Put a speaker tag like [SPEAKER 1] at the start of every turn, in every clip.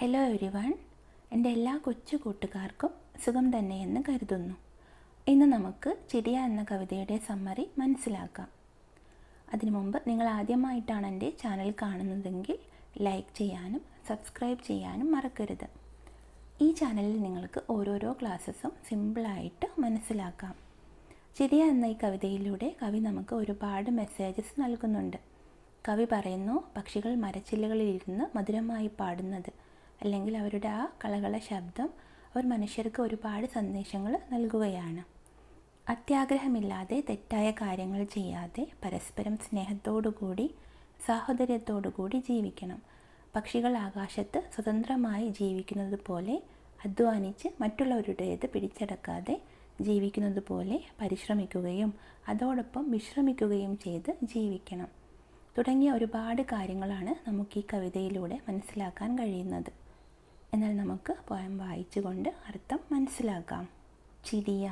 [SPEAKER 1] Hello everyone, എൻ്റെ എല്ലാ കൊച്ചു കൂട്ടുകാർക്കും സുഖം തന്നെയെന്ന് കരുതുന്നു. ഇന്ന് നമുക്ക് ചിരിയ എന്ന കവിതയുടെ സമ്മറി മനസ്സിലാക്കാം. അതിനു മുമ്പ് നിങ്ങൾ ആദ്യമായിട്ടാണ് എൻ്റെ ചാനൽ കാണുന്നതെങ്കിൽ ലൈക്ക് ചെയ്യാനും സബ്സ്ക്രൈബ് ചെയ്യാനും മറക്കരുത്. ഈ ചാനലിൽ നിങ്ങൾക്ക് ഓരോരോ ക്ലാസ്സസും സിമ്പിളായിട്ട് മനസ്സിലാക്കാം. ചിരിയ എന്ന ഈ കവിതയിലൂടെ കവി നമുക്ക് ഒരുപാട് മെസ്സേജസ് നൽകുന്നുണ്ട്. കവി പറയുന്നു, പക്ഷികൾ മരച്ചില്ലകളിലിരുന്ന് മധുരമായി പാടുന്നത് അല്ലെങ്കിൽ അവരുടെ ആ കളകള ശബ്ദം അവർ മനുഷ്യർക്ക് ഒരുപാട് സന്ദേശങ്ങൾ നൽകുകയാണ്. അത്യാഗ്രഹമില്ലാതെ തെറ്റായ കാര്യങ്ങൾ ചെയ്യാതെ പരസ്പരം സ്നേഹത്തോടുകൂടി സാഹോദര്യത്തോടുകൂടി ജീവിക്കണം. പക്ഷികൾ ആകാശത്ത് സ്വതന്ത്രമായി ജീവിക്കുന്നത് പോലെ അധ്വാനിച്ച് മറ്റുള്ളവരുടേത് പിടിച്ചടക്കാതെ ജീവിക്കുന്നത് പോലെ പരിശ്രമിക്കുകയും അതോടൊപ്പം വിശ്രമിക്കുകയും ചെയ്ത് ജീവിക്കണം തുടങ്ങിയ ഒരുപാട് കാര്യങ്ങളാണ് നമുക്ക് ഈ കവിതയിലൂടെ മനസ്സിലാക്കാൻ കഴിയുന്നത്. എന്നാൽ നമുക്ക് പോയം വായിച്ചുകൊണ്ട് അർത്ഥം മനസ്സിലാക്കാം. ചിടിയ.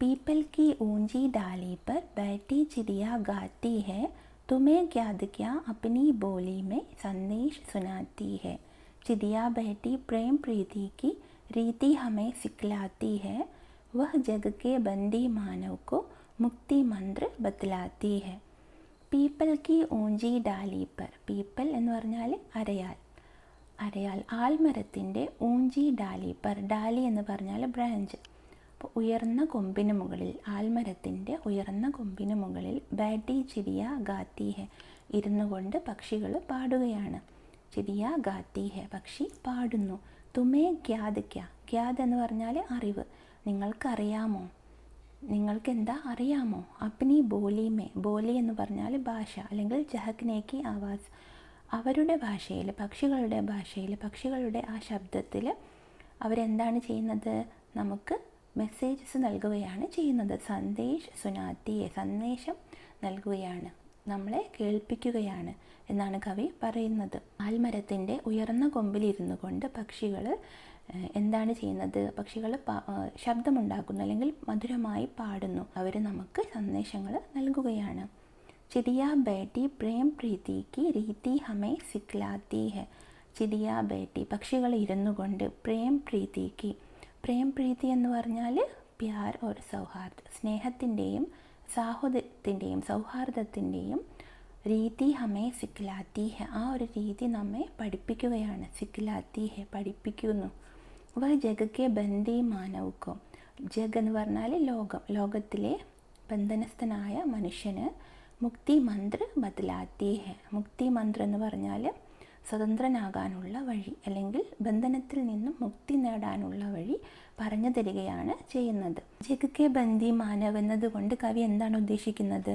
[SPEAKER 1] पीपल की ऊंची डाली पर बैठी चिड़िया गाती है, तुम्हें याद क्या अपनी बोली में संदेश सुनाती है. चिड़िया बैठी प्रेम प्रीति की रीति हमें सिखलाती है, वह जग के बंदी मानव को मुक्ति मंत्र बतलाती है. पीपल की ऊंची डाली पर. पीपल എന്ന് പറഞ്ഞാൽ അരയാൽ. അരയാൽ ആൽമരത്തിൻ്റെ ഊഞ്ചി ഡാലി പർ. ഡാലി എന്ന് പറഞ്ഞാൽ ബ്രാഞ്ച്. അപ്പോൾ ഉയർന്ന കൊമ്പിന് മുകളിൽ, ആൽമരത്തിൻ്റെ ഉയർന്ന കൊമ്പിന് മുകളിൽ ബാറ്റി ചിടിയ ഗാത്തി ഹെ, ഇരുന്നു കൊണ്ട് പക്ഷികൾ പാടുകയാണ്. ചിടിയ ഗാത്തി ഹെ, പക്ഷി പാടുന്നു. തുമേ ഗ്യാദ് ക്യാ. ഗ്യാദ് എന്ന് പറഞ്ഞാൽ അറിവ്. നിങ്ങൾക്കറിയാമോ, നിങ്ങൾക്ക് എന്താ അറിയാമോ. അപ്നി ബോലിമേ. ബോലി എന്ന് പറഞ്ഞാൽ ഭാഷ അല്ലെങ്കിൽ ചഹക്നേക്കി ആവാസ്. അവരുടെ ഭാഷയിൽ, പക്ഷികളുടെ ഭാഷയിൽ, പക്ഷികളുടെ ആ ശബ്ദത്തിൽ അവരെന്താണ് ചെയ്യുന്നത്, നമുക്ക് മെസ്സേജസ് നൽകുകയാണ് ചെയ്യുന്നത്. സന്ദേശ് സുനാത്തിയെ, സന്ദേശം നൽകുകയാണ്, നമ്മളെ കേൾപ്പിക്കുകയാണ് എന്നാണ് കവി പറയുന്നത്. ആൽമരത്തിൻ്റെ ഉയർന്ന കൊമ്പിലിരുന്നു കൊണ്ട് പക്ഷികൾ എന്താണ് ചെയ്യുന്നത്, പക്ഷികൾ ശബ്ദമുണ്ടാക്കുന്നു അല്ലെങ്കിൽ മധുരമായി പാടുന്നു. അവർ നമുക്ക് സന്ദേശങ്ങൾ നൽകുകയാണ്. ചിടിയ ബേട്ടി പ്രേം പ്രീതി കി രീതി ഹമേ സിഖ്ലാത്തി ഹെ. ചിടിയ ബേട്ടി, പക്ഷികൾ ഇരുന്നു കൊണ്ട് പ്രേം പ്രീതി കി. പ്രേം പ്രീതി എന്ന് പറഞ്ഞാൽ പ്യാർ ഓർ സൗഹാർദ്ദ, സ്നേഹത്തിൻ്റെയും സാഹോദര്യത്തിൻ്റെയും സൗഹാർദ്ദത്തിൻ്റെയും രീതി ഹമേ സിഖ്ലാത്തി ഹെ, ആ ഒരു രീതി നമ്മെ പഠിപ്പിക്കുകയാണ്. സിഖ്ലാത്തി ഹെ, പഠിപ്പിക്കുന്നു. വ ജഗ് കെ ബന്ദി മാനവ്ക്കോ. ജഗ് എന്ന് പറഞ്ഞാൽ ലോകം, ലോകത്തിലെ ബന്ധനസ്ഥനായ മനുഷ്യന് മുക്തി മന്ത്ര ബദലാത്തി ഹെ. മുക്തി മന്ത്ര എന്ന് പറഞ്ഞാൽ സ്വതന്ത്രനാകാനുള്ള വഴി അല്ലെങ്കിൽ ബന്ധനത്തിൽ നിന്നും മുക്തി നേടാനുള്ള വഴി പറഞ്ഞു തരികയാണ് ചെയ്യുന്നത്. ജഗ് കെ ബന്ദി മാനവ് എന്നതുകൊണ്ട് കവി എന്താണ് ഉദ്ദേശിക്കുന്നത്,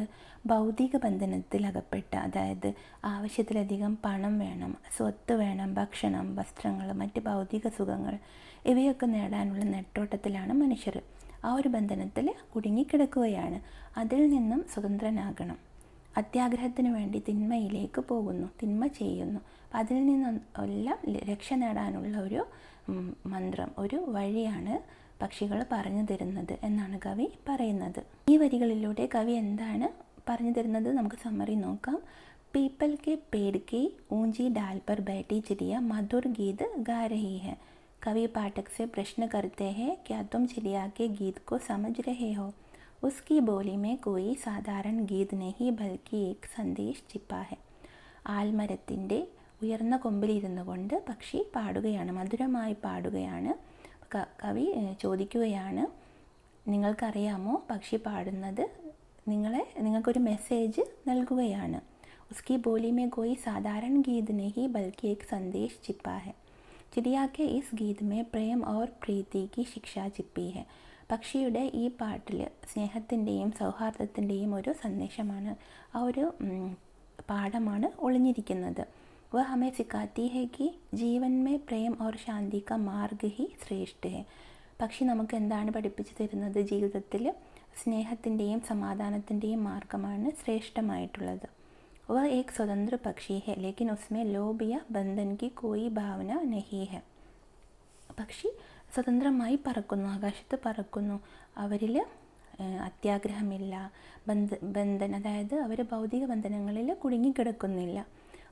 [SPEAKER 1] ഭൗതിക ബന്ധനത്തിൽ അകപ്പെട്ട, അതായത് ആവശ്യത്തിലധികം പണം വേണം, സ്വത്ത് വേണം, ഭക്ഷണം, വസ്ത്രങ്ങൾ, മറ്റ് ഭൗതിക സുഖങ്ങൾ ഇവയൊക്കെ നേടാനുള്ള നെട്ടോട്ടത്തിലാണ് മനുഷ്യർ. ആ ഒരു ബന്ധനത്തിൽ കുടുങ്ങിക്കിടക്കുകയാണ്. അതിൽ നിന്നും സ്വതന്ത്രനാകണം. അത്യാഗ്രഹത്തിന് വേണ്ടി തിന്മയിലേക്ക് പോകുന്നു, തിന്മ ചെയ്യുന്നു. അപ്പം അതിൽ നിന്നെല്ലാം രക്ഷ നേടാനുള്ള ഒരു മന്ത്രം, ഒരു വഴിയാണ് പക്ഷികൾ പറഞ്ഞു തരുന്നത് എന്നാണ് കവി പറയുന്നത്. ഈ വരികളിലൂടെ കവി എന്താണ് പറഞ്ഞു തരുന്നത് നമുക്ക് സമ്മറി നോക്കാം. പീപ്പൽ കെ പേड़ की ऊंची डाल पर बैठी चिड़िया मधुर गीत गा रही है. कवि पाठक से प्रश्न करते हैं, क्या तुम चिड़िया के गीत को समझ रहे हो. उसकी बोली में कोई साधारण गीत नहीं बल्कि एक संदेश छिपा है. ആൽമരത്തിൻ്റെ ഉയർന്ന കൊമ്പിലിരുന്നു കൊണ്ട് പക്ഷി പാടുകയാണ്, മധുരമായി പാടുകയാണ്. ചോദിക്കുകയാണ്, നിങ്ങൾക്കറിയാമോ പക്ഷി പാടുന്നത് നിങ്ങൾക്കൊരു മെസ്സേജ് നൽകുകയാണ്. ഉസ്കി ബോലി മേ കോയി സാധാരണ ഗീത് നഹി ബൽക്കി ഏക് സന്ദേശ് छिपा है. चिड़िया के इस गीत में प्रेम और प्रीति की शिक्षा छिपी है. പക്ഷിയുടെ ഈ പാട്ടിൽ സ്നേഹത്തിൻ്റെയും സൗഹാർദ്ദത്തിൻ്റെയും ഒരു സന്ദേശമാണ്, ആ ഒരു പാഠമാണ് ഒളിഞ്ഞിരിക്കുന്നത്. വ ഹമേ സിഖാത്തി ഹെ കി ജീവൻ മേ പ്രേം ഓർ ശാന്തി കാ മാർഗ് ഹി ശ്രേഷ്ഠ ഹെ. പക്ഷി നമുക്ക് എന്താണ് പഠിപ്പിച്ചു തരുന്നത്, ജീവിതത്തിൽ സ്നേഹത്തിൻ്റെയും സമാധാനത്തിൻ്റെയും മാർഗമാണ് ശ്രേഷ്ഠമായിട്ടുള്ളത്. വ ഏക് സ്വതന്ത്ര പക്ഷി ഹെ ലേക്കിൻ ഉസ്മേ ലോഭ് യാ ബന്ധൻ കി കോയി ഭാവന നഹി ഹെ. പക്ഷി സ്വതന്ത്രമായി പറക്കുന്നു, ആകാശത്ത് പറക്കുന്നു. അവരിൽ അത്യാഗ്രഹമില്ല, ബന്ധന, അതായത് അവർ ഭൗതിക ബന്ധനങ്ങളിൽ കുടുങ്ങിക്കിടക്കുന്നില്ല.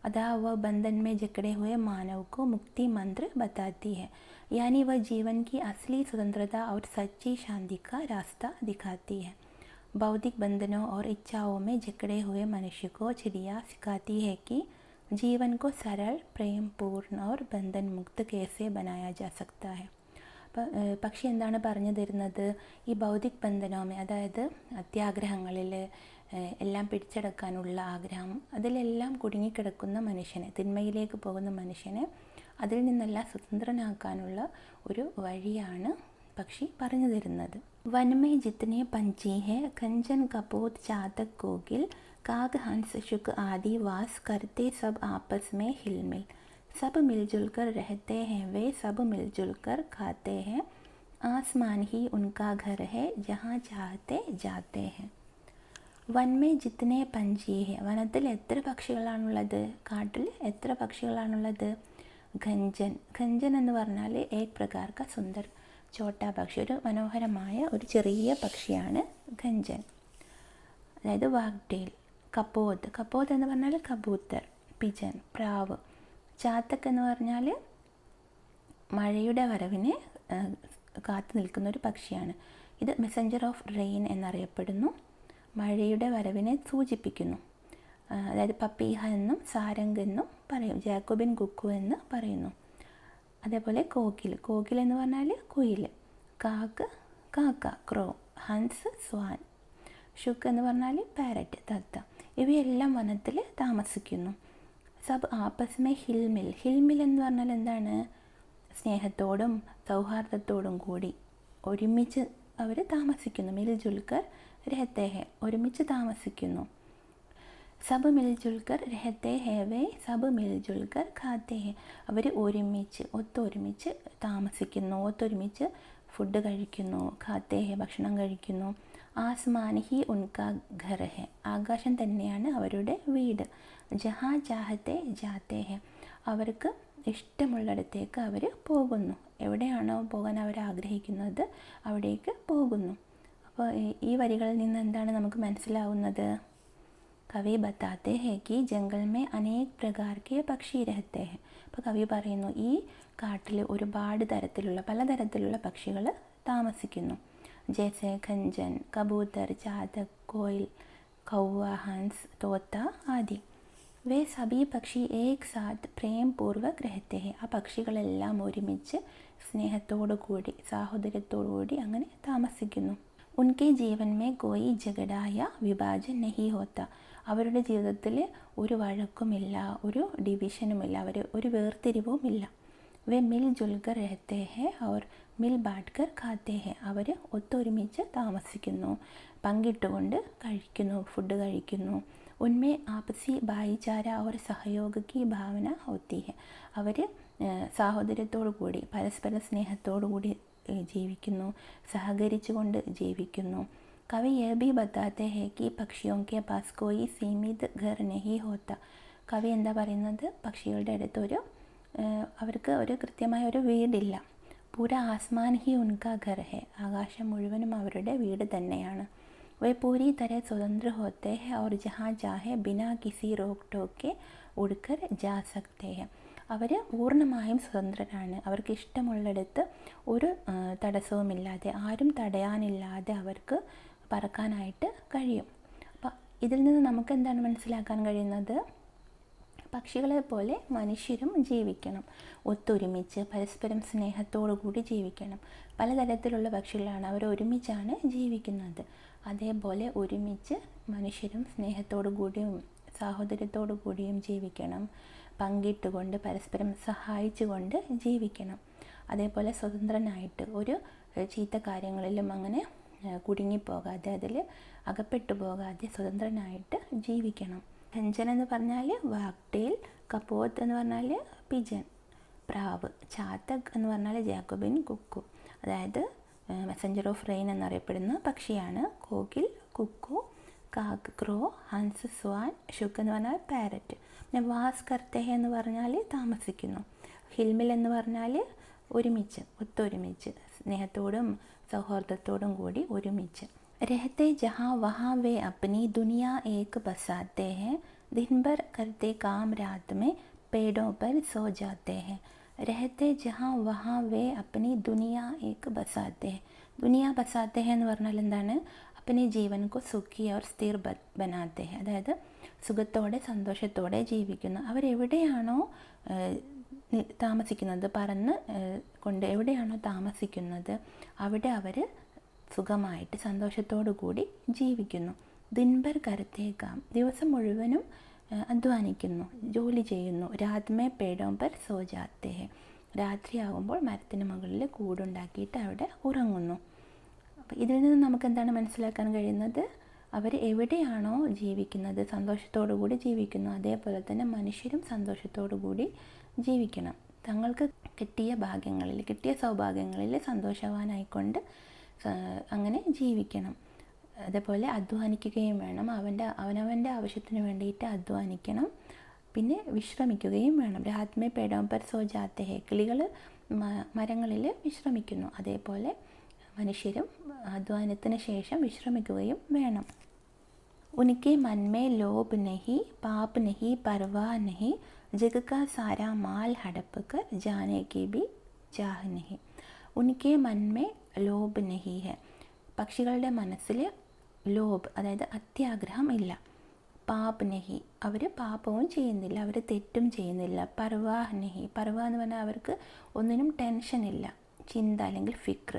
[SPEAKER 1] अदा वह बंधन में जकड़े हुए मानव को मुक्ति मंत्र बताती है, यानी वह जीवन की असली स्वतंत्रता और सच्ची शांति का रास्ता दिखाती है। भौतिक बंधनों और इच्छाओं में जकड़े हुए मनुष्य को चिड़िया सिखाती है कि जीवन को सरल, प्रेम पूर्ण और बंधन मुक्त कैसे बनाया जा सकता है. പക്ഷി എന്താണ് പറഞ്ഞു തരുന്നത്? ഈ ഭൗതിക് ബന്ധനോമെ, അതായത് അത്യാഗ്രഹങ്ങളിൽ എല്ലാം പിടിച്ചെടുക്കാനുള്ള ആഗ്രഹം, അതിലെല്ലാം കുടുങ്ങിക്കിടക്കുന്ന മനുഷ്യനെ, തിന്മയിലേക്ക് പോകുന്ന മനുഷ്യനെ അതിൽ നിന്നെല്ലാം സ്വതന്ത്രനാക്കാനുള്ള ഒരു വഴിയാണ് പക്ഷി പറഞ്ഞു തരുന്നത്. വനമേ ജിത്തനെ പഞ്ചി ഹെ കഞ്ചൻ കപോത് ചാതക് കോകിൽ काग हंस शुक आदि वास करते सब आपस में हिलमिल, सब मिलजुल कर रहते हैं, वे सब मिलजुल कर खाते हैं, आसमान ही उनका घर है जहाँ चाहते जाते हैं. വൻ മേ ജിത്തനെ പഞ്ചി ഹെ, വനത്തിൽ എത്ര പക്ഷികളാണുള്ളത്? കാട്ടിൽ എത്ര പക്ഷികളാണുള്ളത്? ഖഞ്ചൻ, ഖഞ്ചൻ എന്ന് പറഞ്ഞാൽ ഏക് പ്രകാർ കാ സുന്ദർ ചോട്ടാ പക്ഷി, ഒരു മനോഹരമായ ഒരു ചെറിയ പക്ഷിയാണ് ഖഞ്ചൻ, അതായത് വാഗ്ടേൽ. കപ്പോത്, കപ്പോത് എന്ന് പറഞ്ഞാൽ കബൂത്തർ, പിജൻ, പ്രാവ്. ചാത്തക് എന്ന് പറഞ്ഞാൽ മഴയുടെ വരവിനെ കാത്തു നിൽക്കുന്ന ഒരു പക്ഷിയാണ്. ഇത് മെസ്സഞ്ചർ ഓഫ് റെയിൻ എന്നറിയപ്പെടുന്നു, മഴയുടെ വരവിനെ സൂചിപ്പിക്കുന്നു. അതായത് പപ്പീഹ എന്നും സാരംഗ് എന്നും പറയും, ജാക്കോബിൻ കുക്കു എന്ന് പറയുന്നു. അതേപോലെ കോകിൽ, കോകിൽ എന്ന് പറഞ്ഞാൽ കുയിൽ. കാക്ക്, കാക്ക, ക്രോ. ഹൻസ്, സ്വാൻ. ഷുക്ക് എന്ന് പറഞ്ഞാൽ പാരറ്റ്, തത്ത. ഇവയെല്ലാം വനത്തിൽ താമസിക്കുന്നു. സബ് ആപ്പസ് മേ ഹിൽമിൽ, ഹിൽമിൽ എന്ന് പറഞ്ഞാൽ എന്താണ്? സ്നേഹത്തോടും സൗഹാർദ്ദത്തോടും കൂടി ഒരുമിച്ച് അവർ താമസിക്കുന്നു. മിൽജുൽക്കർ രഹത്തെ ഹെ, ഒരുമിച്ച് താമസിക്കുന്നു. സബ് മിൽജുൽക്കർ രഹത്തെ ഹെ വേ സബ് മിൽജുൽക്കർ ഖാത്തെ ഹെ, അവർ ഒരുമിച്ച്, ഒത്തൊരുമിച്ച് താമസിക്കുന്നു, ഒത്തൊരുമിച്ച് ഫുഡ് കഴിക്കുന്നു. ഖാത്തെ ഹെ, ഭക്ഷണം കഴിക്കുന്നു. ആസ്മാൻ ഹി ഉൻകാ ഘർ ഹെ, ആകാശം തന്നെയാണ് അവരുടെ വീട്. ജഹാ ചാഹത്തെ ജാത്തെ ഹെ, അവർക്ക് ഇഷ്ടമുള്ളിടത്തേക്ക് അവർ പോകുന്നു. എവിടെയാണോ പോകാൻ അവർ ആഗ്രഹിക്കുന്നത് അവിടേക്ക് പോകുന്നു. അപ്പോൾ ഈ വരികളിൽ നിന്ന് എന്താണ് നമുക്ക് മനസ്സിലാവുന്നത്? കവി ബത്താത്തെ ഹെ കി ജംഗൽ മേ അനേക് പ്രകാർ കെ പക്ഷി രഹത്തെ ഹെ. അപ്പോൾ കവി പറയുന്നു, ഈ കാട്ടിൽ ഒരുപാട് തരത്തിലുള്ള, പലതരത്തിലുള്ള പക്ഷികൾ താമസിക്കുന്നു. जैसे खंजन, कबूतर, चातक, कोयल, कौवा, हंस, तोता आदि. वे सभी പക്ഷി एक साथ प्रेम पूर्वक रहते हैं. ആ പക്ഷികളെല്ലാം ഒരുമിച്ച് സ്നേഹത്തോടു കൂടി, സാഹോദര്യത്തോടു കൂടി അങ്ങനെ താമസിക്കുന്നു. ഉൻകെ ജീവൻ മേ കോയി ജഗഡ യാ വിഭാജൻ നഹി ഹോത്ത, അവരുടെ ജീവിതത്തിൽ ഒരു വഴക്കുമില്ല, ഒരു ഡിവിഷനുമില്ല, ഒരു വേർതിരിവുമില്ല. വേ മിൽ ജുൽക്കർ രഹത്തെ ഹെ ഔർ മിൽ ബാട്ട്കർ ഖാത്തെ ഹെ, അവർ ഒത്തൊരുമിച്ച് താമസിക്കുന്നു, പങ്കിട്ടുകൊണ്ട് കഴിക്കുന്നു, ഫുഡ് കഴിക്കുന്നു. ഉന്മേ ആപസി ഭായിചാര और सहयोग की भावना होती है, അവർ സാഹോദര്യത്തോടു കൂടി, പരസ്പര സ്നേഹത്തോടു കൂടി ജീവിക്കുന്നു, സഹകരിച്ചുകൊണ്ട് ജീവിക്കുന്നു. കവി യേ ഭി ബത്താത്തെ ഹെ കി പക്ഷിയോं के पास कोई सीमित घर नहीं होता. കവി എന്താ പറയുന്നത്? പക്ഷികളുടെ അടുത്തൊരു അവർക്ക് ഒരു കൃത്യമായ ഒരു വീടില്ല. പൂര ആസ്മാൻ ഹി ഉൻകാ ഘർ ഹെ, ആകാശം മുഴുവനും അവരുടെ വീട് തന്നെയാണ്. വേ പൂരി തര സ്വതന്ത്ര ഹോത്തെ ഹെ और जहाँ चाहे बिना किसी रोक टोक के उड़कर जा सकते हैं. അവർ പൂർണ്ണമായും സ്വതന്ത്രരാണ്. അവർക്ക് ഇഷ്ടമുള്ളിടത്ത് ഒരു തടസ്സവുമില്ലാതെ, ആരും തടയാനില്ലാതെ അവർക്ക് പറക്കാനായിട്ട് കഴിയും. അപ്പം ഇതിൽ നിന്ന് നമുക്ക് എന്താണ് മനസ്സിലാക്കാൻ കഴിയുന്നത്? പക്ഷികളെ പോലെ മനുഷ്യരും ജീവിക്കണം, ഒത്തൊരുമിച്ച് പരസ്പരം സ്നേഹത്തോടു കൂടി ജീവിക്കണം. പലതരത്തിലുള്ള പക്ഷികളാണ്, അവർ ഒരുമിച്ചാണ് ജീവിക്കുന്നത്. അതേപോലെ ഒരുമിച്ച് മനുഷ്യരും സ്നേഹത്തോടു കൂടിയും സാഹോദര്യത്തോടു കൂടിയും ജീവിക്കണം, പങ്കിട്ടുകൊണ്ട് പരസ്പരം സഹായിച്ചുകൊണ്ട് ജീവിക്കണം. അതേപോലെ സ്വതന്ത്രനായിട്ട് ഒരു ചീത്ത കാര്യങ്ങളിലും അങ്ങനെ കുടുങ്ങിപ്പോകാതെ, അതിൽ അകപ്പെട്ടു പോകാതെ സ്വതന്ത്രനായിട്ട് ജീവിക്കണം. ഖഞ്ചൻ എന്ന് പറഞ്ഞാൽ വാഗ്ടേൽ, കപ്പോത്ത് എന്ന് പറഞ്ഞാൽ പിജൻ, പ്രാവ്. ചാത്തക് എന്ന് പറഞ്ഞാൽ ജാക്കോബിൻ കുക്കു, അതായത് മെസ്സഞ്ചർ ഓഫ് റെയിൻ എന്നറിയപ്പെടുന്ന പക്ഷിയാണ്. കോകിൽ, കുക്കു, കാക്ക്, ക്രോ, ഹൻസ്, സ്വാൻ. ഷുക്ക് എന്ന് പറഞ്ഞാൽ പാരറ്റ്. പിന്നെ വാസ് കർത്തെ എന്ന് പറഞ്ഞാൽ താമസിക്കുന്നു. ഹിൽമിൽ എന്ന് പറഞ്ഞാൽ ഒരുമിച്ച്, ഒത്തൊരുമിച്ച്, സ്നേഹത്തോടും സൗഹാർദ്ദത്തോടും കൂടി ഒരുമിച്ച്. रहते जहाँ वहाँ वे अपनी दुनिया एक बसाते हैं, दिन भर करते काम रात में पेड़ों पर सो जाते हैं, रहते जहाँ वहाँ वे अपनी दुनिया एक बसाते हैं. ദുനിയ ബസാത്തെ എന്ന് പറഞ്ഞാൽ എന്താണ്? അപ്പനെ ജീവൻ കോ സുഖി और സ്ഥിർ ബനാത്തെ हैं. അതായത് സുഖത്തോടെ സന്തോഷത്തോടെ ജീവിക്കുന്നു. അവരെവിടെയാണോ താമസിക്കുന്നത്, പറന്ന് കൊണ്ട് എവിടെയാണോ താമസിക്കുന്നത് അവിടെ അവർ സുഖമായിട്ട് സന്തോഷത്തോടു കൂടി ജീവിക്കുന്നു. ദിൻഭർ കരത്തേക്കാം, ദിവസം മുഴുവനും അധ്വാനിക്കുന്നു, ജോലി ചെയ്യുന്നു. രാത്മേ പേടോം പർ സോ ജാത്തെ ഹെ, രാത്രിയാകുമ്പോൾ മരത്തിന് മുകളിൽ കൂടുണ്ടാക്കിയിട്ട് അവിടെ ഉറങ്ങുന്നു. അപ്പോൾ ഇതിൽ നിന്ന് നമുക്ക് എന്താണ് മനസ്സിലാക്കാൻ കഴിയുന്നത്? അവർ എവിടെയാണോ ജീവിക്കുന്നത് സന്തോഷത്തോടു കൂടി ജീവിക്കുന്നു. അതേപോലെ തന്നെ മനുഷ്യരും സന്തോഷത്തോടു കൂടി ജീവിക്കണം. തങ്ങൾക്ക് കിട്ടിയ ഭാഗ്യങ്ങളിൽ, കിട്ടിയ സൗഭാഗ്യങ്ങളിൽ സന്തോഷവാനായിക്കൊണ്ട് അങ്ങനെ ജീവിക്കണം. അതേപോലെ അധ്വാനിക്കുകയും വേണം. അവനവൻ്റെ ആവശ്യത്തിന് വേണ്ടിയിട്ട് അധ്വാനിക്കണം. പിന്നെ വിശ്രമിക്കുകയും വേണം. രാത്മേ പേടോം പർ സോ ജാത്തെ ഹെ, കിളികൾ മരങ്ങളിൽ വിശ്രമിക്കുന്നു. അതേപോലെ മനുഷ്യരും അധ്വാനത്തിന് ശേഷം വിശ്രമിക്കുകയും വേണം. ഉനക്കെ मन में लोभ नहीं, पाप नहीं, परवाह नहीं, जग का सारा माल हड़प कर जाने की भी चाह नहीं. उनके मन में लोभ नहीं है, പക്ഷികളുടെ മനസ്സിൽ ലോബ് അതായത് അത്യാഗ്രഹം ഇല്ല. പാപ് നഹി, അവർ പാപവും ചെയ്യുന്നില്ല, അവർ തെറ്റും ചെയ്യുന്നില്ല. പർവാഹ് നഹി, പർവാഹ് എന്ന് പറഞ്ഞാൽ അവർക്ക് ഒന്നിനും ടെൻഷൻ ഇല്ല, ചിന്ത അല്ലെങ്കിൽ ഫിക്ർ.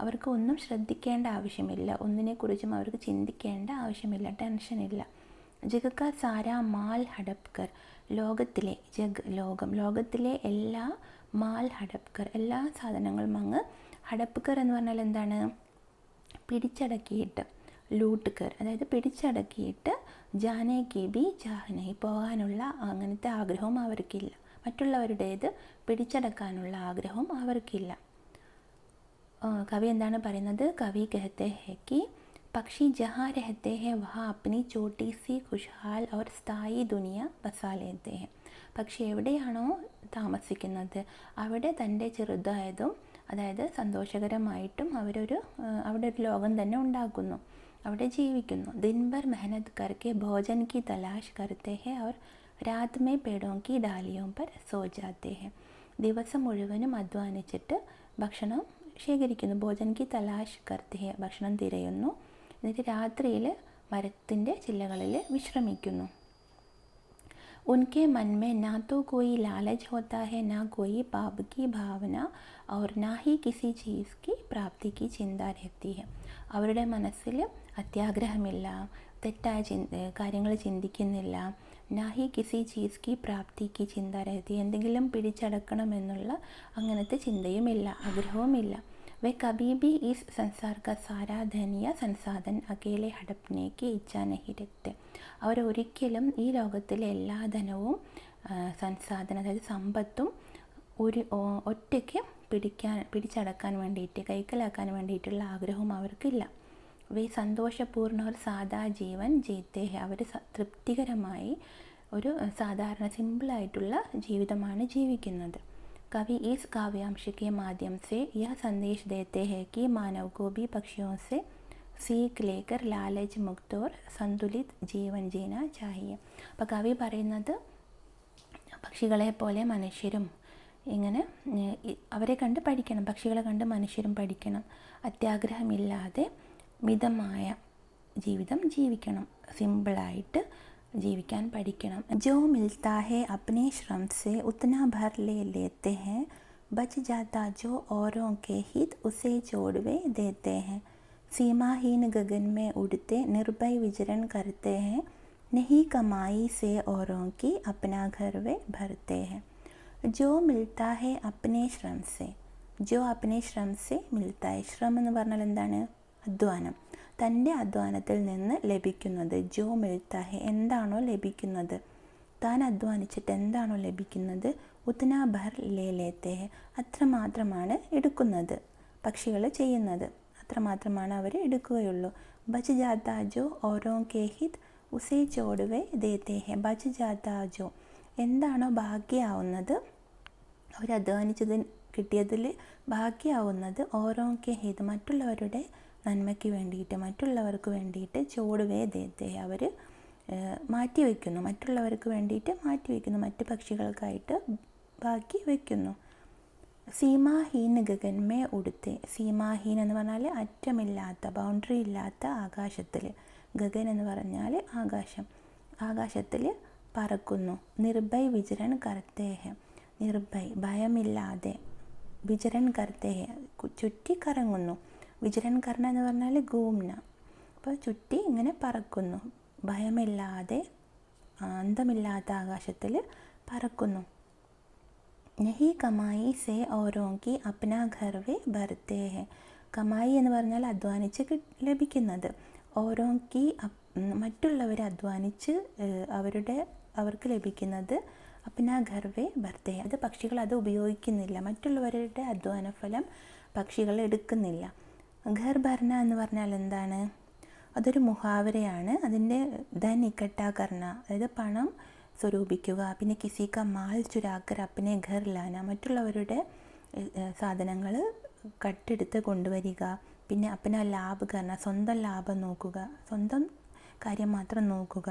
[SPEAKER 1] അവർക്ക് ഒന്നും ശ്രദ്ധിക്കേണ്ട ആവശ്യമില്ല, ഒന്നിനെക്കുറിച്ചും അവർക്ക് ചിന്തിക്കേണ്ട ആവശ്യമില്ല, ടെൻഷനില്ല. ജഗക്ക സാരാ മാൽ ഹഡപ്കർ, ലോകത്തിലെ ലോകത്തിലെ എല്ലാ മാൽ ഹഡപ്കർ, എല്ലാ സാധനങ്ങളും അങ്ങ്, ഹഡപ്കർ എന്ന് പറഞ്ഞാൽ എന്താണ്? പിടിച്ചടക്കിയിട്ട്, ലൂട്ട്കർ അതായത് പിടിച്ചടക്കിയിട്ട്, ജാനേ കി ബി ചാഹ്നഹി, പോകാനുള്ള അങ്ങനത്തെ ആഗ്രഹവും അവർക്കില്ല. മറ്റുള്ളവരുടേത് പിടിച്ചടക്കാനുള്ള ആഗ്രഹവും അവർക്കില്ല. കവി എന്താണ് പറയുന്നത്? കവി कहते हैं कि पक्षी जहाँ रहते हैं वहाँ अपनी छोटी सी खुशहाल और स्थायी दुनिया बसा लेते हैं. പക്ഷി എവിടെയാണോ താമസിക്കുന്നത് അവിടെ തൻ്റെ ചെറുതായതും അതായത് സന്തോഷകരമായിട്ടും അവിടെ ഒരു ലോകം തന്നെ ഉണ്ടാക്കുന്നു, അവിടെ ജീവിക്കുന്നു. ദിൻഭർ മെഹനത് കർക്കെ ഭോജൻ കി തലാഷ് കർത്തെ ഹെ और रात में पेड़ों की डालियों पर सो जाते हैं. ദിവസം മുഴുവനും അധ്വാനിച്ചിട്ട് ഭക്ഷണം ശേഖരിക്കുന്നു. ഭോജൻ കി തലാഷ് കർത്തെ ഹെ, ഭക്ഷണം തിരയുന്നു. എന്നിട്ട് രാത്രിയിൽ മരത്തിൻ്റെ ചില്ലകളിൽ വിശ്രമിക്കുന്നു. उनके मन में ना तो कोई लालच होता है, ना कोई पाप की भावना और ना ही किसी चीज़ की प्राप्ति की चिंता रहती है. അവരുടെ മനസ്സിൽ അത്യാഗ്രഹമില്ല, തെറ്റായ കാര്യങ്ങൾ ചിന്തിക്കുന്നില്ല. നാഹി കിസി ചീസ് കി പ്രാപ്തി കി ചിന്ത രഹത്തി, എന്തെങ്കിലും പിടിച്ചടക്കണമെന്നുള്ള അങ്ങനത്തെ ചിന്തയുമില്ല, ആഗ്രഹവുമില്ല. വെ കബി ബി ഇസ് സംസാർ കാ സാരാ ധനിയ സംസാധൻ അകേലെ ഹടപ്നെ കി ഇച്ഛ നഹി രഖ്തെ. അവരൊരിക്കലും ഈ ലോകത്തിലെ എല്ലാ ധനവും സംസാധന അതായത് സമ്പത്തും ഒറ്റയ്ക്ക് പിടിച്ചടക്കാൻ വേണ്ടിയിട്ട്, കൈക്കലാക്കാൻ വേണ്ടിയിട്ടുള്ള ആഗ്രഹവും അവർക്കില്ല. വേ സന്തോഷപൂർണ്ണ ഒരു സാധാ ജീവൻ ജീത്തെ ഹെ, അവർ തൃപ്തികരമായി ഒരു സാധാരണ സിമ്പിളായിട്ടുള്ള ജീവിതമാണ് ജീവിക്കുന്നത്. कवि इस काव्यांश के माध्यम से यह संदेश देते हैं कि मानव को भी पक्षियों से सीख लेकर लालच मुक्त और संतुलित जीवन जीना चाहिए. അപ്പോൾ കവി പറയുന്നത് പക്ഷികളെ പോലെ മനുഷ്യരും ഇങ്ങനെ അവരെ കണ്ട് പഠിക്കണം, പക്ഷികളെ കണ്ട് മനുഷ്യരും പഠിക്കണം. അത്യാഗ്രഹമില്ലാതെ മിതമായ ജീവിതം ജീവിക്കണം, സിമ്പിളായിട്ട് ജീവിക്കാൻ പഠിക്കണം. जो मिलता है अपने श्रम से उतना भर ले लेते हैं, बच जाता जो औरों के हित उसे छोड़वे देते हैं. सीमाहीन गगन में उड़ते निर्भय विचरण करते हैं, नहीं कमाई से औरों की अपना घर वे भरते हैं. जो मिलता है अपने श्रम से, जो अपने श्रम से मिलता है. श्रम എന്ന് പറഞ്ഞാൽ എന്താണ്? അധ്വാനം. തൻ്റെ അധ്വാനത്തിൽ നിന്ന് ലഭിക്കുന്നത്. ജോ മിൽത്ത ഹെ, എന്താണോ ലഭിക്കുന്നത്, താൻ അധ്വാനിച്ചിട്ട് എന്താണോ ലഭിക്കുന്നത്, ഉത്തന ഭർ ലേ ലേത്തെ ഹെ, അത്രമാത്രമാണ് എടുക്കുന്നത്. പക്ഷികൾ ചെയ്യുന്നത് അത്രമാത്രമാണ് അവർ എടുക്കുകയുള്ളൂ. ബച്ച് ജാത്ത ജോ ഓരോ കെ ഹിത് ഉസേ ചോടുവേ ദേത്തെ ഹെ. ബച്ച് ജാത്ത ജോ, എന്താണോ ബാക്കിയാവുന്നത്, അവർ അധ്വാനിച്ചതിന് കിട്ടിയതിൽ ബാക്കിയാവുന്നത്, ഓരോ കെ ഹിത് മറ്റുള്ളവരുടെ നന്മയ്ക്ക് വേണ്ടിയിട്ട്, മറ്റുള്ളവർക്ക് വേണ്ടിയിട്ട് ചോടുവേ ദേത്തെ, അവർ മാറ്റി വയ്ക്കുന്നു, മറ്റുള്ളവർക്ക് വേണ്ടിയിട്ട് മാറ്റി വയ്ക്കുന്നു, മറ്റ് പക്ഷികൾക്കായിട്ട് ബാക്കി വയ്ക്കുന്നു. സീമാഹീൻ ഗഗൻമേ ഉടുത്തെ. സീമാഹീൻ എന്ന് പറഞ്ഞാൽ അറ്റമില്ലാത്ത, ബൗണ്ടറി ഇല്ലാത്ത ആകാശത്തിൽ. ഗഗൻ എന്ന് പറഞ്ഞാൽ ആകാശം, ആകാശത്തിൽ പറക്കുന്നു. നിർഭയ് വിചരൺ കർത്തേ ഹെ. നിർഭയ് ഭയമില്ലാതെ, വിചരൺ കർത്തേ ഹെ ചുറ്റി കറങ്ങുന്നു. വിചരൺ കർണ എന്ന് പറഞ്ഞാൽ ഗൂംന, അപ്പോൾ ചുറ്റി ഇങ്ങനെ പറക്കുന്നു. ഭയമില്ലാതെ, അന്തമില്ലാത്ത ആകാശത്തിൽ പറക്കുന്നു. നഹി കമായി സേ ഓരോങ്കി അപ്നാ ഘർ വേ ഭർത്തേ ഹെ. കമായി എന്ന് പറഞ്ഞാൽ അധ്വാനിച്ച് ലഭിക്കുന്നത്. ഓരോങ്കി മറ്റുള്ളവർ അധ്വാനിച്ച് അവർക്ക് ലഭിക്കുന്നത് അപ്നാ ഘർ വേ ഭർത്തേ. അത് പക്ഷികൾ അത് ഉപയോഗിക്കുന്നില്ല, മറ്റുള്ളവരുടെ അധ്വാന ഫലം പക്ഷികൾ എടുക്കുന്നില്ല. ഘർ ഭർന എന്ന് പറഞ്ഞാൽ എന്താണ്? അതൊരു മുഹാവരയാണ്. അതിൻ്റെ ധൻ ഇക്കട്ടാ കർണ, അതായത് പണം സ്വരൂപിക്കുക. പിന്നെ കിസി കാ മാൽ ചുരാക്കർ അപ്പനെ ഘർ ലാന, മറ്റുള്ളവരുടെ സാധനങ്ങൾ കട്ടെടുത്ത് കൊണ്ടുവരിക. പിന്നെ അപ്പന ലാഭ് കർണ, സ്വന്തം ലാഭം നോക്കുക, സ്വന്തം കാര്യം മാത്രം നോക്കുക.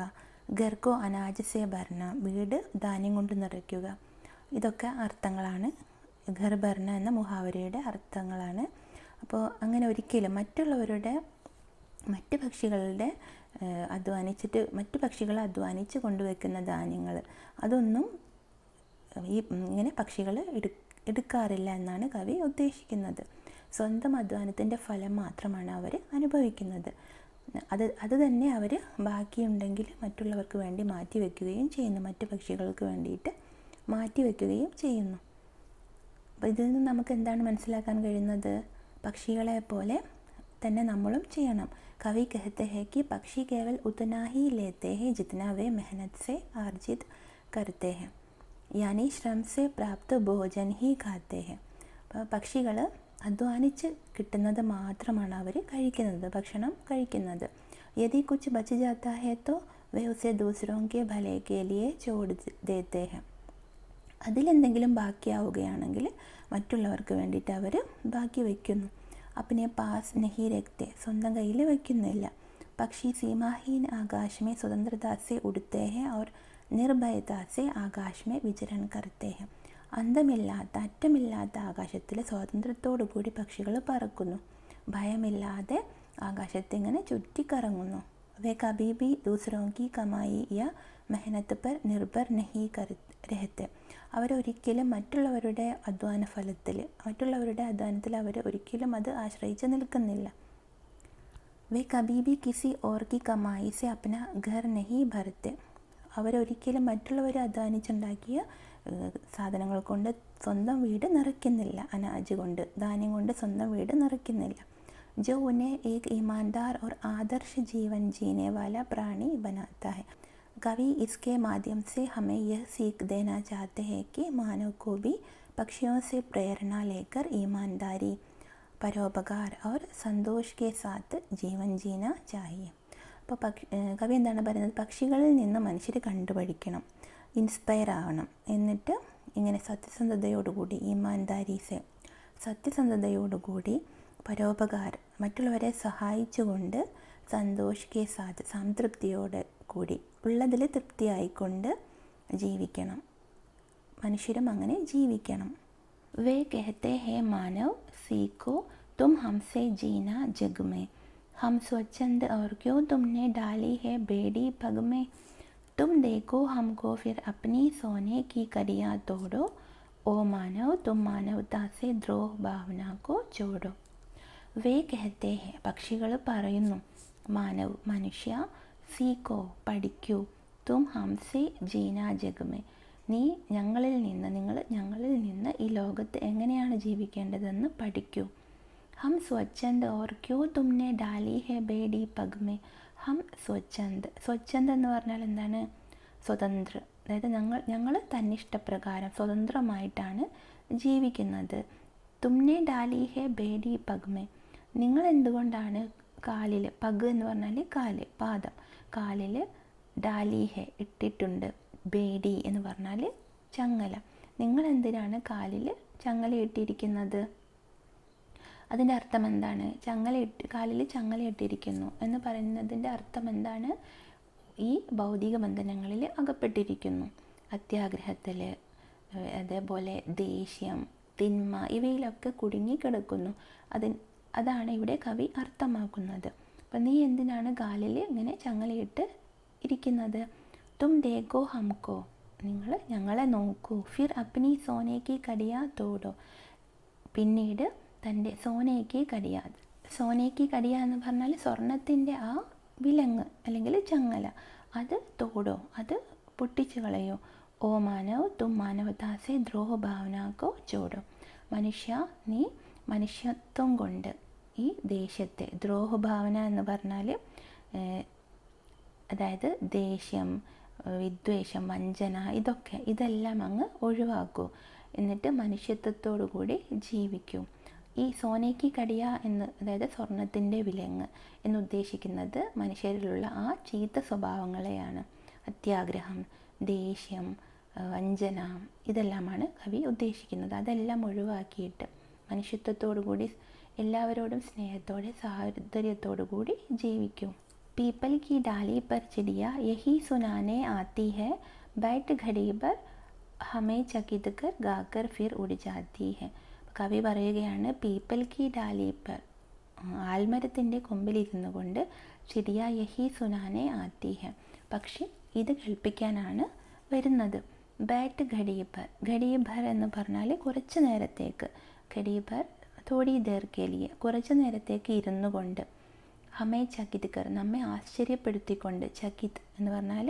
[SPEAKER 1] ഘർക്കോ അനാജ് സേ ഭർണ, വീട് ധാന്യം കൊണ്ട് നിറയ്ക്കുക. ഇതൊക്കെ അർത്ഥങ്ങളാണ്, ഘർ ഭർണ എന്ന മുഹാവരയുടെ അർത്ഥങ്ങളാണ്. അപ്പോൾ അങ്ങനെ ഒരിക്കലും മറ്റ് പക്ഷികളുടെ മറ്റു പക്ഷികൾ അധ്വാനിച്ച് കൊണ്ടുവയ്ക്കുന്ന ധാന്യങ്ങൾ അതൊന്നും ഇങ്ങനെ പക്ഷികൾ എടുക്കാറില്ല എന്നാണ് കവി ഉദ്ദേശിക്കുന്നത്. സ്വന്തം അധ്വാനത്തിൻ്റെ ഫലം മാത്രമാണ് അവർ അനുഭവിക്കുന്നത്. അത് തന്നെ അവർ ബാക്കിയുണ്ടെങ്കിൽ മറ്റുള്ളവർക്ക് വേണ്ടി മാറ്റി വയ്ക്കുകയും ചെയ്യുന്നു, മറ്റു പക്ഷികൾക്ക് വേണ്ടിയിട്ട് മാറ്റി വയ്ക്കുകയും ചെയ്യുന്നു. അപ്പോൾ ഇതിൽ നിന്ന് നമുക്ക് എന്താണ് മനസ്സിലാക്കാൻ കഴിയുന്നത്? പക്ഷികളെ പോലെ തന്നെ നമ്മളും ചെയ്യണം. कवि कहते हैं कि पक्षी केवल उतना ही लेते हैं जितना वे मेहनत से अर्जित करते हैं, यानी श्रम से प्राप्त भोजन ही खाते हैं. പക്ഷികൾ അധ്വാനിച്ച് കിട്ടുന്നത് മാത്രമാണ് അവർ കഴിക്കുന്നത്, ഭക്ഷണം കഴിക്കുന്നത്. यदि कुछ बच जाता है तो वे उसे दूसरों के भले के लिए छोड़ देते हैं. അതിലെന്തെങ്കിലും ബാക്കിയാവുകയാണെങ്കിൽ മറ്റുള്ളവർക്ക് വേണ്ടിയിട്ട് അവർ ബാക്കി വയ്ക്കുന്നു. अपने पास नहीं रखते, സ്വന്തം കയ്യിൽ വയ്ക്കുന്നില്ല. പക്ഷി സീമാഹീൻ ആകാശ് में स्वतंत्रता से उड़ते हैं और निर्भयता से आकाश में विचरण करते हैं. അന്തമില്ലാത്ത, അറ്റമില്ലാത്ത ആകാശത്തിൽ സ്വാതന്ത്ര്യത്തോടു കൂടി പക്ഷികൾ പറക്കുന്നു, ഭയമില്ലാതെ ആകാശത്തിങ്ങനെ ചുറ്റിക്കറങ്ങുന്നു. വേ കഭി ഭി ദൂസറോं की कमाई या मेहनत पर निर्भर नहीं रहते. അവരൊരിക്കലും മറ്റുള്ളവരുടെ അധ്വാനത്തിൽ അവർ ഒരിക്കലും അത് ആശ്രയിച്ച് നിൽക്കുന്നില്ല. വേ കഭി ഭി കിസി ഓർ കി കമായി സെ അപ്ന ഘർ നഹി ഭർത്തെ. അവരൊരിക്കലും മറ്റുള്ളവർ അധ്വാനിച്ചുണ്ടാക്കിയ സാധനങ്ങൾ കൊണ്ട് സ്വന്തം വീട് നിറയ്ക്കുന്നില്ല, അനാജ് കൊണ്ട്, ധാന്യം കൊണ്ട് സ്വന്തം വീട് നിറയ്ക്കുന്നില്ല. जो उन्हें एक ईमानदार और आदर्श जीवन जीने वाला प्राणी बनाता है. कवि इसके माध्यम से हमें यह सीख देना चाहते हैं कि मानव को भी पक्षियों से प्रेरणा लेकर ईमानदारी, परोपकार और संतोष के साथ जीवन जीना चाहिए. അപ്പോൾ കവി എന്താണ് പറയുന്നത്? പക്ഷികളിൽ നിന്ന് മനുഷ്യർ കണ്ടുപഠിക്കണം, ഇൻസ്പയർ ആവണം. എന്നിട്ട് ഇങ്ങനെ സത്യസന്ധതയോടുകൂടി, ഈമാൻദാരീസെ, സത്യസന്ധതയോടുകൂടി, പരോപകാരം, മറ്റുള്ളവരെ സഹായിച്ചുകൊണ്ട്, സന്തോഷ് കെ സാത്ത്, സംതൃപ്തിയോടെ കൂടി, ഉള്ളതിൽ തൃപ്തിയായിക്കൊണ്ട് ജീവിക്കണം. മനുഷ്യരും അങ്ങനെ ജീവിക്കണം. വേ കഹത്തെ ഹേ മാനവ് സീഖോ തും ഹംസെ ജീന ജഗ് മേ, हम स्वच्छंद और क्यों तुमने डाली है बेड़ी पग में, तुम देखो हमको फिर अपनी सोने की कड़ियाँ तोड़ो, ओ मानव तुम मानवता से द्रोह भावना को छोड़ो. വേ കഹത്തെ ഹെ, പക്ഷികൾ പറയുന്നു, മാനവ് മനുഷ്യ, സീക്കോ പഠിക്കൂ, തും ഹംസെ ജീന ജഗ്മേ, നിങ്ങൾ ഞങ്ങളിൽ നിന്ന് ഈ ലോകത്ത് എങ്ങനെയാണ് ജീവിക്കേണ്ടതെന്ന് പഠിക്കൂ. ഹം സ്വച്ഛന്ത് ഓർ ക്യോ തുമ്നെ ഡാലി ഹെ ബേഡി പഗ്മേ, ഹം സ്വച്ഛന്ത്. സ്വച്ഛന്ത് എന്ന് പറഞ്ഞാൽ എന്താണ്? സ്വതന്ത്ര, അതായത് ഞങ്ങൾ തന്നിഷ്ടപ്രകാരം സ്വതന്ത്രമായിട്ടാണ് ജീവിക്കുന്നത്. തുമ്നെ ഡാലി ഹെ ബേഡി പഗ്മേ, നിങ്ങൾ എന്തുകൊണ്ടാണ് കാലിൽ, പഗ് എന്ന് പറഞ്ഞാൽ കാല്, പാദം, കാലിൽ ഡാലി ഹെ ഇട്ടിട്ടുണ്ട്, ബേഡി എന്ന് പറഞ്ഞാൽ ചങ്ങല. നിങ്ങൾ എന്തിനാണ് കാലിൽ ചങ്ങല ഇട്ടിരിക്കുന്നത്? അതിൻ്റെ അർത്ഥം എന്താണ്? കാലിൽ ചങ്ങല ഇട്ടിരിക്കുന്നു എന്ന് പറയുന്നതിൻ്റെ അർത്ഥം എന്താണ്? ഈ ഭൗതിക ബന്ധനങ്ങളിൽ അകപ്പെട്ടിരിക്കുന്നു. അത്യാഗ്രഹത്തിൽ, അതേപോലെ ദേഷ്യം, തിന്മ ഇവയിലൊക്കെ കുടുങ്ങിക്കിടക്കുന്നു. അതാണ് ഇവിടെ കവി അർത്ഥമാക്കുന്നത്. അപ്പം നീ എന്തിനാണ് കാലിൽ ഇങ്ങനെ ചങ്ങലയിട്ട് ഇരിക്കുന്നത്? തും ദേഖോ ഹംകോ, നിങ്ങൾ ഞങ്ങളെ നോക്കൂ. ഫിർ അപ്നി സോനേക്ക് കടിയാ തോടോ, പിന്നീട് തൻ്റെ സോനേക്ക് കടിയാ. സോനേക്ക് കടിയ എന്ന് പറഞ്ഞാൽ സ്വർണത്തിൻ്റെ ആ വിലങ്ങ് അല്ലെങ്കിൽ ചങ്ങല, അത് തോടോ, അത് പൊട്ടിച്ചു കളയോ. ഓ മാനവ് തും മാനവതാസെ ദ്രോഹ ഭാവനാക്കോ ചോടോ, മനുഷ്യ നീ മനുഷ്യത്വം കൊണ്ട് ഈ ദേശത്തെ, ദ്രോഹഭാവന എന്ന് പറഞ്ഞാൽ അതായത് ദേഷ്യം, വിദ്വേഷം, വഞ്ചന, ഇതെല്ലാം അങ്ങ് ഒഴിവാക്കൂ. എന്നിട്ട് മനുഷ്യത്വത്തോടു കൂടി ജീവിക്കൂ. ഈ സോനേക്ക് കടിയ എന്ന്, അതായത് സ്വർണത്തിൻ്റെ വിലങ്ങ് എന്നുദ്ദേശിക്കുന്നത് മനുഷ്യരിലുള്ള ആ ചീത്ത സ്വഭാവങ്ങളെയാണ്. അത്യാഗ്രഹം, ദേഷ്യം, വഞ്ചന ഇതെല്ലാമാണ് കവി ഉദ്ദേശിക്കുന്നത്. അതെല്ലാം ഒഴിവാക്കിയിട്ട് മനുഷ്യത്വത്തോടു കൂടി എല്ലാവരോടും സ്നേഹത്തോടെ സാഹോദര്യത്തോടു കൂടി ജീവിക്കും. പീപ്പൽ की डाली पर चिड़िया यही सुनाने आती है, बैठ घड़ी पर हमें चकित कर गाकर फिर उड़ जाती है. കവി പറയുകയാണ്, പീപ്പൽ की डाली पर, ആൽമരത്തിൻ്റെ കൊമ്പിലിരുന്നു കൊണ്ട്, ചിടിയ യഹി സുനാനെ ആത്തി ഹെ, പക്ഷി ഇത് കേൾപ്പിക്കാനാണ് വരുന്നത്. ബാറ്റ് ഘടിയഭർ, ഘടിയഭർ എന്ന് പറഞ്ഞാൽ കുറച്ച് നേരത്തേക്ക്, ഘടിയഭർ തോടി ദേർക്കേലിയെ, കുറച്ച് നേരത്തേക്ക് ഇരുന്നു കൊണ്ട്, ഹമേ ചകിത് കർ, നമ്മെ ആശ്ചര്യപ്പെടുത്തിക്കൊണ്ട്, ചകിത് എന്ന് പറഞ്ഞാൽ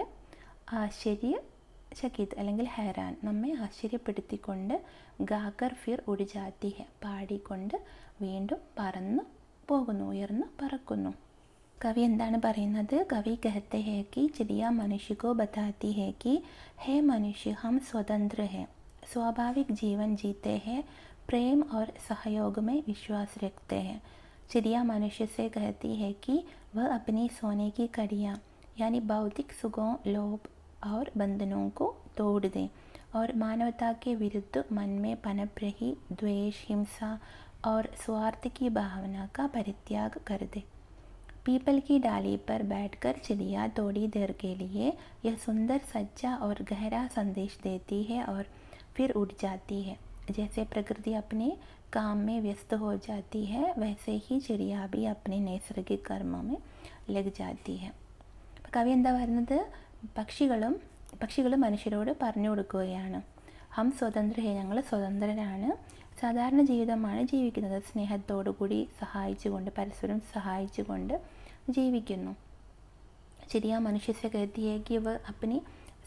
[SPEAKER 1] ചകിത് അല്ലെങ്കിൽ ഹെറാൻ, നമ്മെ ആശ്ചര്യപ്പെടുത്തിക്കൊണ്ട്, ഗാക്കർ ഫിർ ഉഡ് ജാത്തി ഹെ, പാടിക്കൊണ്ട് വീണ്ടും പറന്നു പോകുന്നു, ഉയർന്നു പറക്കുന്നു. കവി എന്താണ് പറയുന്നത്? കവി कहते हैं कि चिड़िया मनुष्य को बताती है कि हे मनुष्य, हम स्वतंत्र हैं, स्वाभाविक जीवन जीते हैं, प्रेम और सहयोग में विश्वास रखते हैं. चिड़िया मनुष्य से कहती है कि वह अपनी सोने की कड़ियाँ यानी भौतिक सुखों, लोभ और बंधनों को तोड़ दें और मानवता के विरुद्ध मन में पनप रही द्वेष, हिंसा और स्वार्थ की भावना का परित्याग कर दे. पीपल की डाली पर बैठकर चिड़िया थोड़ी देर के लिए यह सुंदर, सच्चा और गहरा संदेश देती है और फिर उड़ जाती है. जैसे प्रकृति अपने काम में व्यस्त हो जाती है, वैसे ही चिड़िया भी अपने नैसर्गिक कर्म में लग जाती है. കവി എന്താ പറയുന്നത്? പക്ഷികളും മനുഷ്യരോട് പറഞ്ഞു കൊടുക്കുകയാണ്, ഹം സ്വതന്ത്ര ഹേ, ഞങ്ങൾ സ്വതന്ത്രരാണ്, സാധാരണ ജീവിതമാണ് ജീവിക്കുന്നത്, സ്നേഹത്തോടു കൂടി സഹായിച്ചുകൊണ്ട്, പരസ്പരം സഹായിച്ചുകൊണ്ട് ജീവിക്കുന്നു. ചിടിയ മനുഷ്യസെ കരുതിയേക്ക് ഇവ അപ്പനി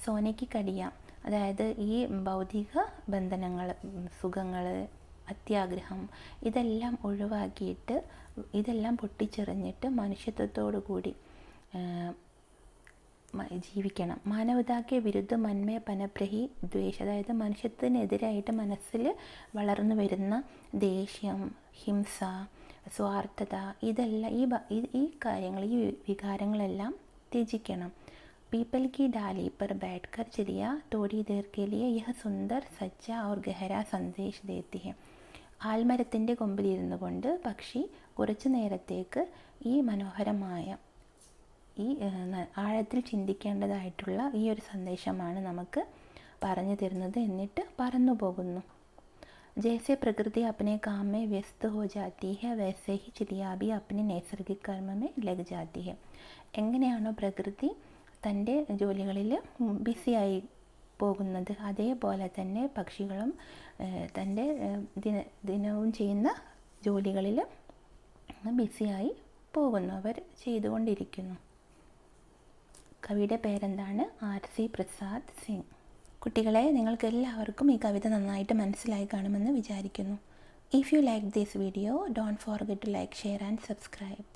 [SPEAKER 1] സോനയ്ക്ക് കടിയ, അതായത് ഈ ഭൗതിക ബന്ധനങ്ങൾ, സുഖങ്ങൾ, അത്യാഗ്രഹം ഇതെല്ലാം ഒഴിവാക്കിയിട്ട്, ഇതെല്ലാം പൊട്ടിച്ചെറിഞ്ഞിട്ട് മനുഷ്യത്വത്തോടു കൂടി ജീവിക്കണം. മാനവതാക്ക് വിരുദ്ധ മന്മേ പനപ്രഹി ദ്വേഷ, അതായത് മനുഷ്യത്തിനെതിരായിട്ട് മനസ്സിൽ വളർന്നു വരുന്ന ദേഷ്യം, ഹിംസ, സ്വാർത്ഥത, ഇതെല്ലാം ഈ കാര്യങ്ങൾ, ഈ വികാരങ്ങളെല്ലാം ത്യജിക്കണം. पीपल की डाली पर बैठकर चिड़िया थोड़ी देर के लिए यह सुंदर, सच्चा और गहरा संदेश देती है. ആൽമരത്തിൻ്റെ കൊമ്പിലിരുന്നു കൊണ്ട് പക്ഷി കുറച്ചു നേരത്തേക്ക് ഈ മനോഹരമായ, ഈ ആഴത്തിൽ ചിന്തിക്കേണ്ടതായിട്ടുള്ള ഈ ഒരു സന്ദേശമാണ് നമുക്ക് പറഞ്ഞു തരുന്നത്. എന്നിട്ട് പറന്നു പോകുന്നു. जैसे प्रकृति अपने काम में व्यस्त हो जाती है, वैसे ही चिड़िया भी अपने नैसर्गिक कर्म में लग जाती है. എങ്ങനെയാണോ പ്രകൃതി തൻ്റെ ജോലികളിൽ ബിസിയായി പോകുന്നത്, അതേപോലെ തന്നെ പക്ഷികളും തൻ്റെ ദിനവും ചെയ്യുന്ന ജോലികളിൽ ബിസിയായി പോകുന്നു, അവർ ചെയ്തുകൊണ്ടിരിക്കുന്നു. കവിയുടെ പേരെന്താണ്? ആർ.സി. പ്രസാദ് സിംഗ്. കുട്ടികളെ, നിങ്ങൾക്ക് എല്ലാവർക്കും ഈ കവിത നന്നായിട്ട് മനസ്സിലായി കാണുമെന്ന് വിചാരിക്കുന്നു. If you like this video, don't forget to like, share and subscribe.